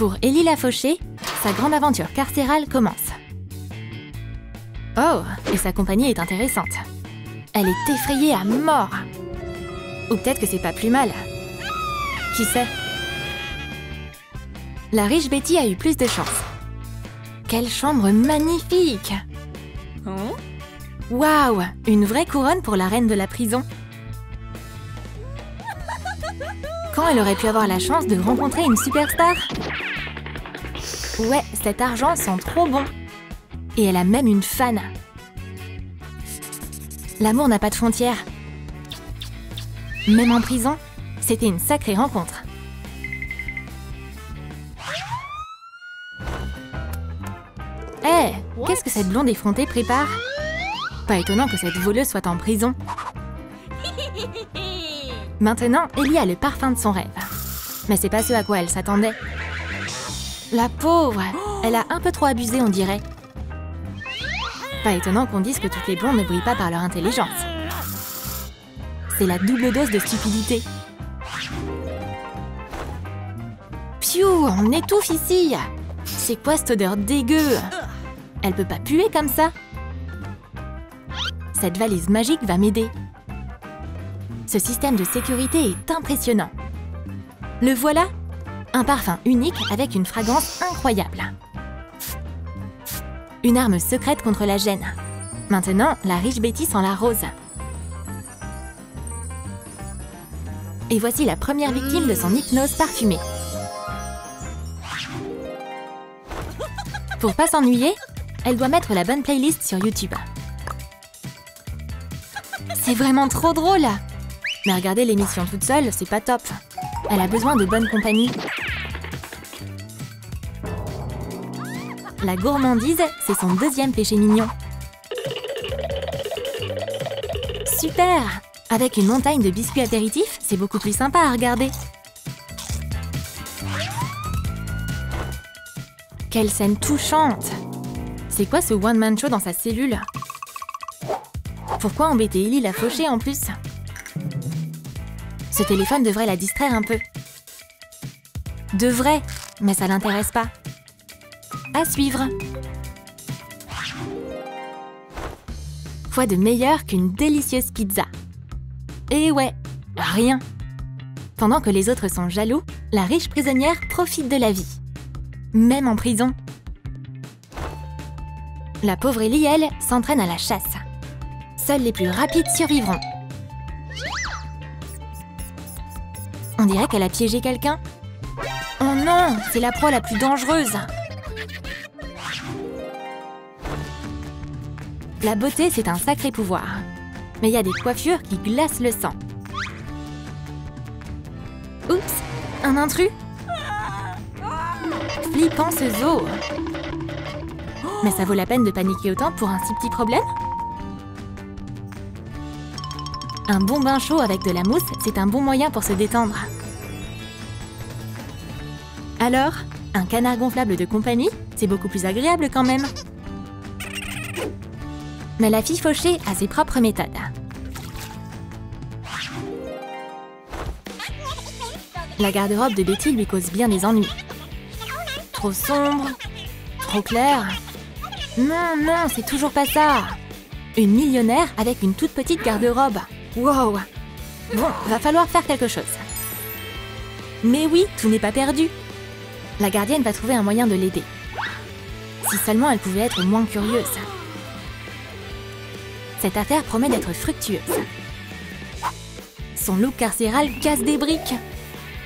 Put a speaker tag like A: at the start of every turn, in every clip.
A: Pour Ellie la fauchée, sa grande aventure carcérale commence. Oh, et sa compagnie est intéressante. Elle est effrayée à mort. Ou peut-être que c'est pas plus mal. Qui sait? La riche Betty a eu plus de chance. Quelle chambre magnifique! Waouh! Une vraie couronne pour la reine de la prison. Quand elle aurait pu avoir la chance de rencontrer une superstar? Ouais, cet argent sent trop bon. Et elle a même une fan. L'amour n'a pas de frontières. Même en prison, c'était une sacrée rencontre. Hé, qu'est-ce que cette blonde effrontée prépare? Pas étonnant que cette voleuse soit en prison. Maintenant, Ellie a le parfum de son rêve. Mais c'est pas ce à quoi elle s'attendait. La pauvre! Elle a un peu trop abusé, on dirait. Pas étonnant qu'on dise que toutes les blondes ne brillent pas par leur intelligence. C'est la double dose de stupidité. Piou, on étouffe ici! C'est quoi cette odeur dégueu? Elle peut pas puer comme ça? Cette valise magique va m'aider. Ce système de sécurité est impressionnant. Le voilà! Un parfum unique avec une fragrance incroyable. Une arme secrète contre la gêne. Maintenant, la riche Betty sent la rose. Et voici la première victime de son hypnose parfumée. Pour pas s'ennuyer, elle doit mettre la bonne playlist sur YouTube. C'est vraiment trop drôle! Mais regarder l'émission toute seule, c'est pas top. Elle a besoin de bonne compagnie. La gourmandise, c'est son deuxième péché mignon. Super! Avec une montagne de biscuits apéritifs, c'est beaucoup plus sympa à regarder. Quelle scène touchante! C'est quoi ce one-man show dans sa cellule? Pourquoi embêter Ellie la fauchée en plus? Ce téléphone devrait la distraire un peu. Devrait, mais ça l'intéresse pas. À suivre. Quoi de meilleur qu'une délicieuse pizza? Et ouais, rien. Pendant que les autres sont jaloux, la riche prisonnière profite de la vie. Même en prison. La pauvre Ellie, elle, s'entraîne à la chasse. Seuls les plus rapides survivront. On dirait qu'elle a piégé quelqu'un. Oh non, c'est la proie la plus dangereuse. La beauté, c'est un sacré pouvoir. Mais il y a des coiffures qui glacent le sang. Oups, un intrus? Flippant ce zoo. Mais ça vaut la peine de paniquer autant pour un si petit problème? Un bon bain chaud avec de la mousse, c'est un bon moyen pour se détendre. Alors, un canard gonflable de compagnie, c'est beaucoup plus agréable quand même. Mais la fille fauchée a ses propres méthodes. La garde-robe de Betty lui cause bien des ennuis. Trop sombre, trop clair. Non, non, c'est toujours pas ça. Une millionnaire avec une toute petite garde-robe. Wow! Bon, va falloir faire quelque chose. Mais oui, tout n'est pas perdu. La gardienne va trouver un moyen de l'aider. Si seulement elle pouvait être moins curieuse. Cette affaire promet d'être fructueuse. Son look carcéral casse des briques.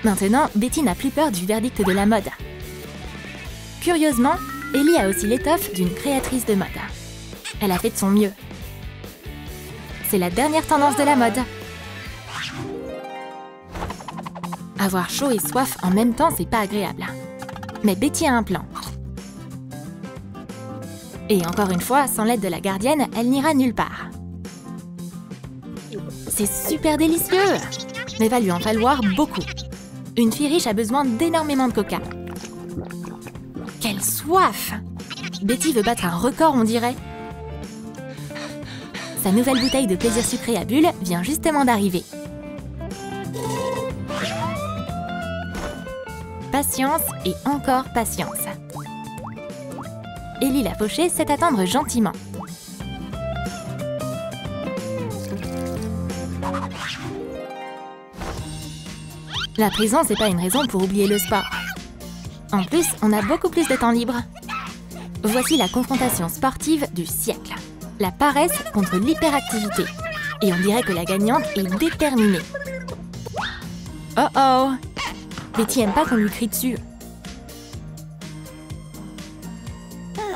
A: Maintenant, Betty n'a plus peur du verdict de la mode. Curieusement, Ellie a aussi l'étoffe d'une créatrice de mode. Elle a fait de son mieux. C'est la dernière tendance de la mode. Avoir chaud et soif en même temps, c'est pas agréable. Mais Betty a un plan. Et encore une fois, sans l'aide de la gardienne, elle n'ira nulle part. C'est super délicieux! Mais va lui en falloir beaucoup. Une fille riche a besoin d'énormément de coca. Quelle soif! Betty veut battre un record, on dirait. Sa nouvelle bouteille de plaisir sucré à bulles vient justement d'arriver. Patience et encore patience. Ellie la fauchée sait attendre gentiment. La prison, c'est pas une raison pour oublier le sport. En plus, on a beaucoup plus de temps libre. Voici la confrontation sportive du siècle. La paresse contre l'hyperactivité. Et on dirait que la gagnante est déterminée. Oh oh! Betty aime pas qu'on lui crie dessus.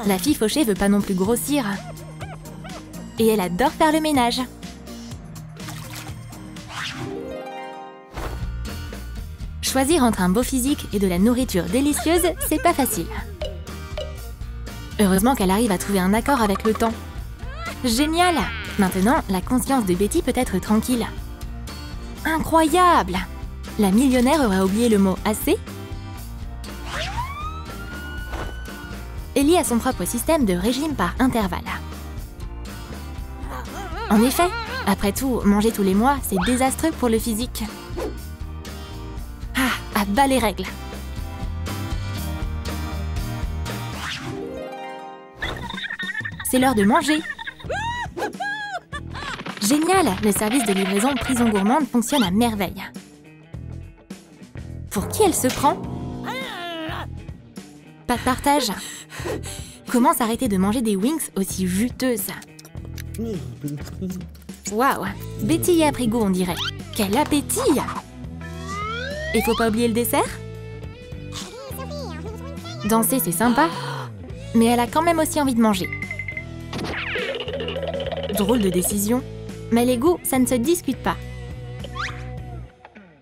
A: La fille fauchée veut pas non plus grossir. Et elle adore faire le ménage. Choisir entre un beau physique et de la nourriture délicieuse, c'est pas facile. Heureusement qu'elle arrive à trouver un accord avec le temps. Génial! Maintenant, la conscience de Betty peut être tranquille. Incroyable! La millionnaire aurait oublié le mot « assez ». Ellie a son propre système de régime par intervalle. En effet, après tout, manger tous les mois, c'est désastreux pour le physique. Ah, à bas les règles! C'est l'heure de manger! Génial! Le service de livraison Prison Gourmande fonctionne à merveille. Pour qui elle se prend? Pas de partage. Comment s'arrêter de manger des wings aussi juteuses? Waouh! Betty y a pris goût, on dirait. Quel appétit! Et faut pas oublier le dessert? Danser, c'est sympa, mais elle a quand même aussi envie de manger. Drôle de décision, mais les goûts, ça ne se discute pas.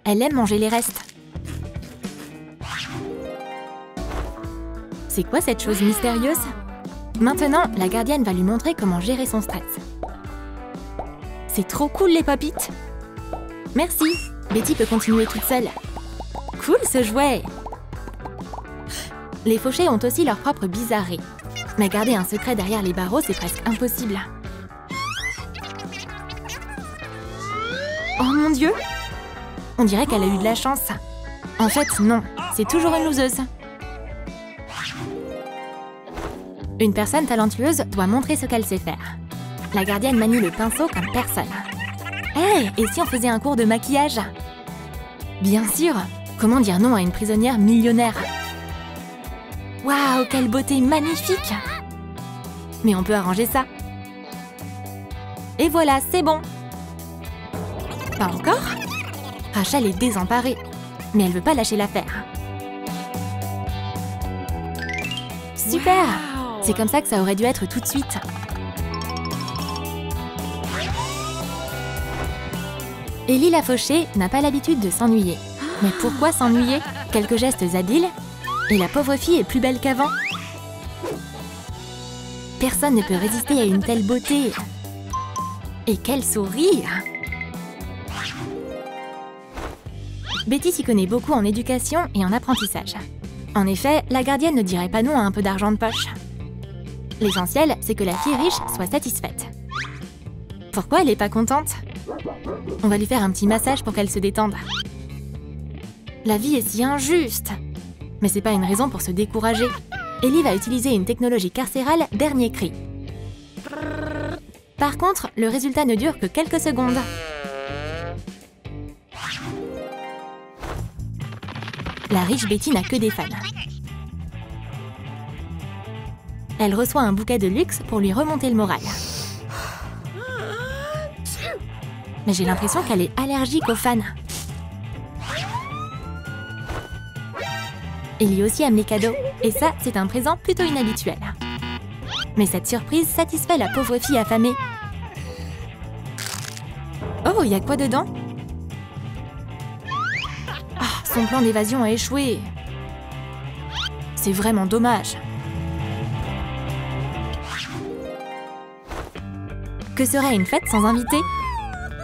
A: Elle aime manger les restes. C'est quoi cette chose mystérieuse? Maintenant, la gardienne va lui montrer comment gérer son stress. C'est trop cool les popites! Merci! Betty peut continuer toute seule. Cool ce jouet! Les fauchés ont aussi leur propre bizarrerie. Mais garder un secret derrière les barreaux, c'est presque impossible. Oh mon Dieu! On dirait qu'elle a eu de la chance. En fait, non. C'est toujours une loseuse. Une personne talentueuse doit montrer ce qu'elle sait faire. La gardienne manie le pinceau comme personne. Hey, et si on faisait un cours de maquillage? Bien sûr! Comment dire non à une prisonnière millionnaire? Waouh, quelle beauté magnifique! Mais on peut arranger ça. Et voilà, c'est bon! Pas encore? Rachel est désemparée, mais elle veut pas lâcher l'affaire. Super! C'est comme ça que ça aurait dû être tout de suite. Ellie la fauchée n'a pas l'habitude de s'ennuyer. Mais pourquoi s'ennuyer? Quelques gestes habiles, et la pauvre fille est plus belle qu'avant. Personne ne peut résister à une telle beauté. Et quel sourire! Betty s'y connaît beaucoup en éducation et en apprentissage. En effet, la gardienne ne dirait pas non à un peu d'argent de poche. L'essentiel, c'est que la fille riche soit satisfaite. Pourquoi elle n'est pas contente? On va lui faire un petit massage pour qu'elle se détende. La vie est si injuste! Mais c'est pas une raison pour se décourager. Ellie va utiliser une technologie carcérale dernier cri. Par contre, le résultat ne dure que quelques secondes. La riche Betty n'a que des fans. Elle reçoit un bouquet de luxe pour lui remonter le moral. Mais j'ai l'impression qu'elle est allergique aux fans. Ellie aussi aime les cadeaux, et ça, c'est un présent plutôt inhabituel. Mais cette surprise satisfait la pauvre fille affamée. Oh, y a quoi dedans? Ah, son plan d'évasion a échoué. C'est vraiment dommage. Que serait une fête sans invité?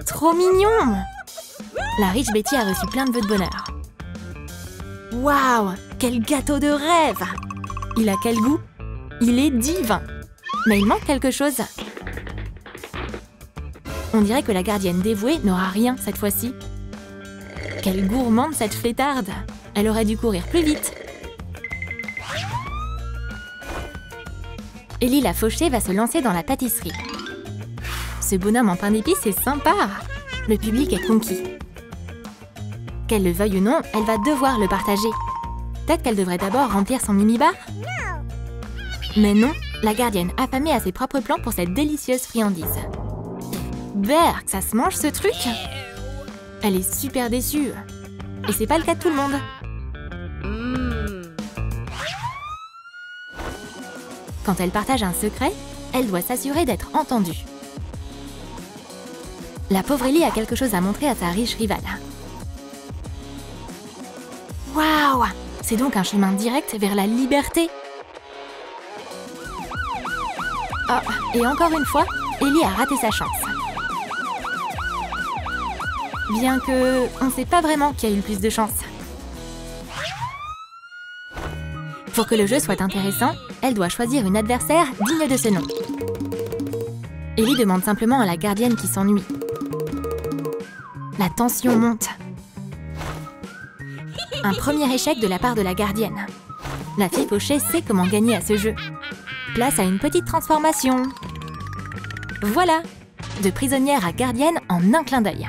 A: Trop mignon! La riche Betty a reçu plein de vœux de bonheur. Waouh! Quel gâteau de rêve! Il a quel goût? Il est divin! Mais il manque quelque chose. On dirait que la gardienne dévouée n'aura rien cette fois-ci. Quelle gourmande cette fêtarde! Elle aurait dû courir plus vite. Ellie la fauchée va se lancer dans la pâtisserie. Ce bonhomme en pain d'épices est sympa. Le public est conquis. Qu'elle le veuille ou non, elle va devoir le partager. Peut-être qu'elle devrait d'abord remplir son mini-bar? Mais non, la gardienne affamée a ses propres plans pour cette délicieuse friandise. Berk, ça se mange ce truc? Elle est super déçue. Et c'est pas le cas de tout le monde. Quand elle partage un secret, elle doit s'assurer d'être entendue. La pauvre Ellie a quelque chose à montrer à sa riche rivale. Waouh! C'est donc un chemin direct vers la liberté. Oh, et encore une fois, Ellie a raté sa chance. Bien que on ne sait pas vraiment qui a eu le plus de chance. Pour que le jeu soit intéressant, elle doit choisir une adversaire digne de ce nom. Ellie demande simplement à la gardienne qui s'ennuie. La tension monte. Un premier échec de la part de la gardienne. La fille fauchée sait comment gagner à ce jeu. Place à une petite transformation. Voilà! De prisonnière à gardienne en un clin d'œil.